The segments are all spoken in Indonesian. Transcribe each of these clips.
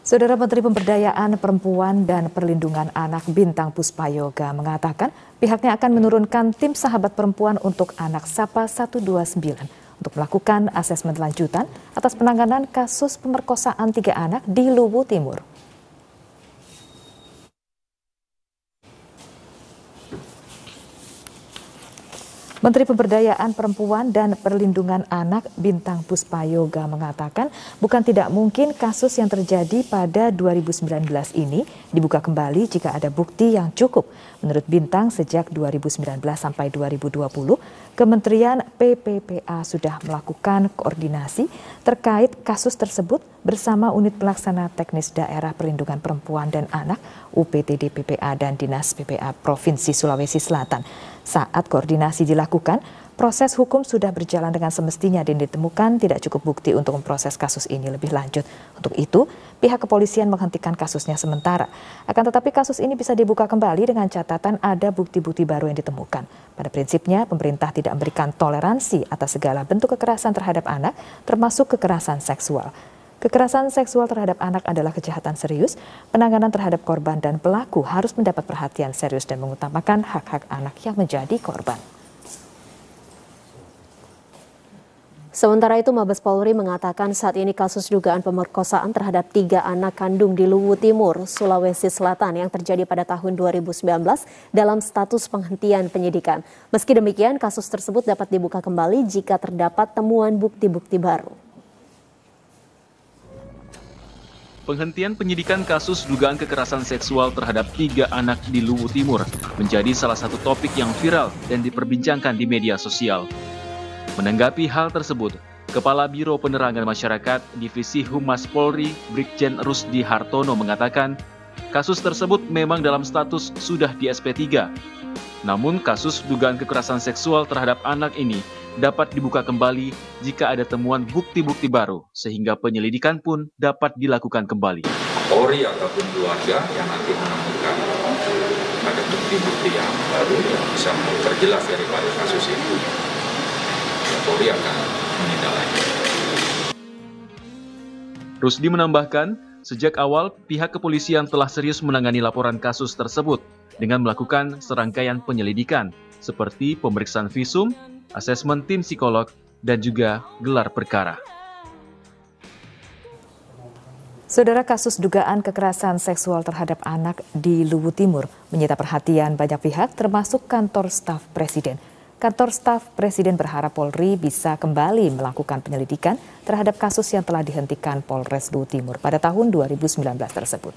Saudara Menteri Pemberdayaan Perempuan dan Perlindungan Anak Bintang Puspayoga mengatakan pihaknya akan menurunkan tim sahabat perempuan untuk anak Sapa 129 untuk melakukan asesmen lanjutan atas penanganan kasus pemerkosaan 3 anak di Luwu Timur. Menteri Pemberdayaan Perempuan dan Perlindungan Anak Bintang Puspayoga mengatakan bukan tidak mungkin kasus yang terjadi pada 2019 ini dibuka kembali jika ada bukti yang cukup. Menurut Bintang, sejak 2019 sampai 2020, Kementerian PPPA sudah melakukan koordinasi terkait kasus tersebut bersama Unit Pelaksana Teknis Daerah Perlindungan Perempuan dan Anak UPTD PPA dan Dinas PPA Provinsi Sulawesi Selatan. Saat koordinasi dilakukan, proses hukum sudah berjalan dengan semestinya dan ditemukan tidak cukup bukti untuk memproses kasus ini lebih lanjut. Untuk itu, pihak kepolisian menghentikan kasusnya sementara. Akan tetapi kasus ini bisa dibuka kembali dengan catatan ada bukti-bukti baru yang ditemukan. Pada prinsipnya, pemerintah tidak memberikan toleransi atas segala bentuk kekerasan terhadap anak, termasuk kekerasan seksual. Kekerasan seksual terhadap anak adalah kejahatan serius. Penanganan terhadap korban dan pelaku harus mendapat perhatian serius dan mengutamakan hak-hak anak yang menjadi korban. Sementara itu, Mabes Polri mengatakan saat ini kasus dugaan pemerkosaan terhadap 3 anak kandung di Luwu Timur, Sulawesi Selatan yang terjadi pada tahun 2019 dalam status penghentian penyidikan. Meski demikian, kasus tersebut dapat dibuka kembali jika terdapat temuan bukti-bukti baru. Penghentian penyidikan kasus dugaan kekerasan seksual terhadap 3 anak di Luwu Timur menjadi salah satu topik yang viral dan diperbincangkan di media sosial. Menanggapi hal tersebut, Kepala Biro Penerangan Masyarakat Divisi Humas Polri, Brigjen Rusdi Hartono mengatakan, kasus tersebut memang dalam status sudah di SP3. Namun kasus dugaan kekerasan seksual terhadap anak ini dapat dibuka kembali jika ada temuan bukti-bukti baru, sehingga penyelidikan pun dapat dilakukan kembali. Polri ataupun keluarga yang nanti menemukan ada bukti-bukti yang baru yang bisa memperjelas daripada kasus itu, Polri akan menindaklanjuti. Rusdi menambahkan, sejak awal pihak kepolisian telah serius menangani laporan kasus tersebut dengan melakukan serangkaian penyelidikan, seperti pemeriksaan visum, asesmen tim psikolog, dan juga gelar perkara. Saudara, kasus dugaan kekerasan seksual terhadap anak di Luwu Timur menyita perhatian banyak pihak termasuk kantor staf Presiden. Kantor staf Presiden berharap Polri bisa kembali melakukan penyelidikan terhadap kasus yang telah dihentikan Polres Luwu Timur pada tahun 2019 tersebut.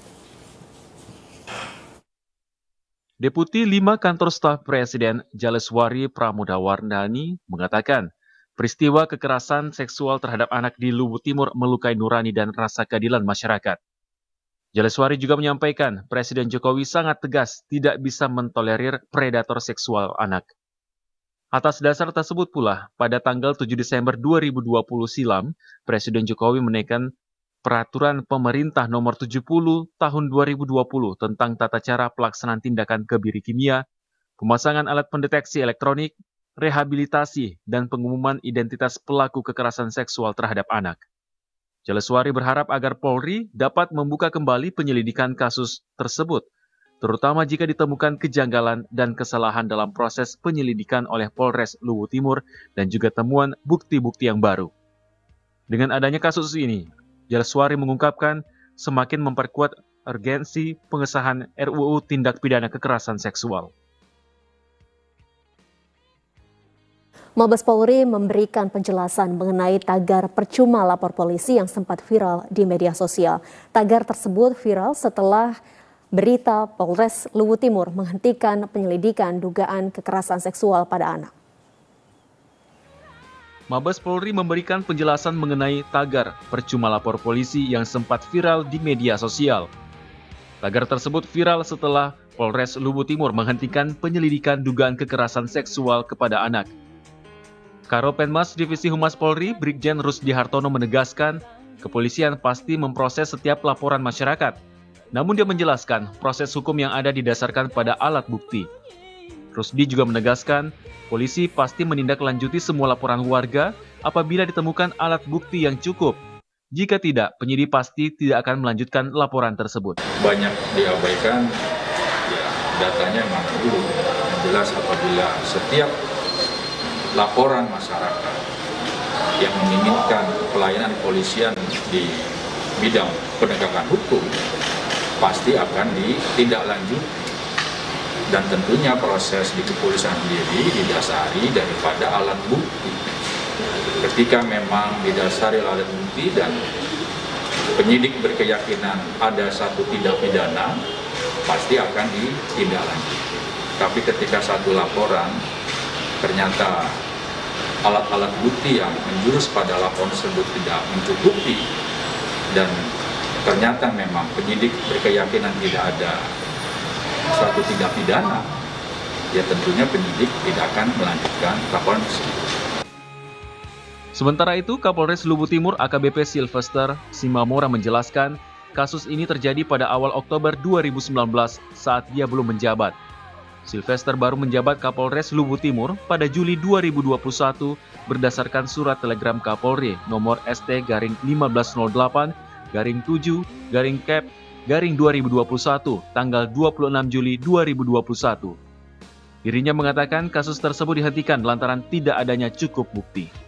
Deputi 5 Kantor Staf Presiden Jaleswari Pramodawardhani mengatakan, peristiwa kekerasan seksual terhadap anak di Luwu Timur melukai nurani dan rasa keadilan masyarakat. Jaleswari juga menyampaikan, Presiden Jokowi sangat tegas tidak bisa mentolerir predator seksual anak. Atas dasar tersebut pula, pada tanggal 7 Desember 2020 silam, Presiden Jokowi menaikkan Peraturan Pemerintah Nomor 70 Tahun 2020 tentang tata cara pelaksanaan tindakan kebiri kimia, pemasangan alat pendeteksi elektronik, rehabilitasi, dan pengumuman identitas pelaku kekerasan seksual terhadap anak. Jaleswari berharap agar Polri dapat membuka kembali penyelidikan kasus tersebut, terutama jika ditemukan kejanggalan dan kesalahan dalam proses penyelidikan oleh Polres Luwu Timur dan juga temuan bukti-bukti yang baru. Dengan adanya kasus ini, Jaleswari mengungkapkan semakin memperkuat urgensi pengesahan RUU Tindak Pidana Kekerasan Seksual. Mabes Polri memberikan penjelasan mengenai tagar percuma lapor polisi yang sempat viral di media sosial. Tagar tersebut viral setelah berita Polres Luwu Timur menghentikan penyelidikan dugaan kekerasan seksual pada anak. Mabes Polri memberikan penjelasan mengenai tagar percuma lapor polisi yang sempat viral di media sosial. Tagar tersebut viral setelah Polres Luwu Timur menghentikan penyelidikan dugaan kekerasan seksual kepada anak. Karopenmas Divisi Humas Polri, Brigjen Rusdi Hartono menegaskan, kepolisian pasti memproses setiap laporan masyarakat. Namun dia menjelaskan, proses hukum yang ada didasarkan pada alat bukti. Rusdi juga menegaskan, polisi pasti menindaklanjuti semua laporan warga apabila ditemukan alat bukti yang cukup. Jika tidak, penyidik pasti tidak akan melanjutkan laporan tersebut. Banyak diabaikan, ya datanya memang dulu. Yang jelas apabila setiap laporan masyarakat yang menginginkan pelayanan kepolisian di bidang penegakan hukum, pasti akan ditindaklanjuti. Dan tentunya proses di kepolisian sendiri didasari daripada alat bukti. Ketika memang didasari alat bukti dan penyidik berkeyakinan ada satu tindak pidana, pasti akan ditindaklanjuti. Tapi ketika satu laporan ternyata alat-alat bukti yang menjurus pada laporan tersebut tidak mencukupi dan ternyata memang penyidik berkeyakinan tidak ada suatu tindak pidana, ya tentunya penyidik tidak akan melanjutkan laporan tersebut. Sementara itu, Kapolres Luwu Timur AKBP Sylvester Simamora menjelaskan kasus ini terjadi pada awal Oktober 2019 saat dia belum menjabat. Sylvester baru menjabat Kapolres Luwu Timur pada Juli 2021 berdasarkan surat telegram Kapolri nomor ST-1508-7-Cap-2021 tanggal 26 Juli 2021. Dirinya mengatakan kasus tersebut dihentikan lantaran tidak adanya cukup bukti.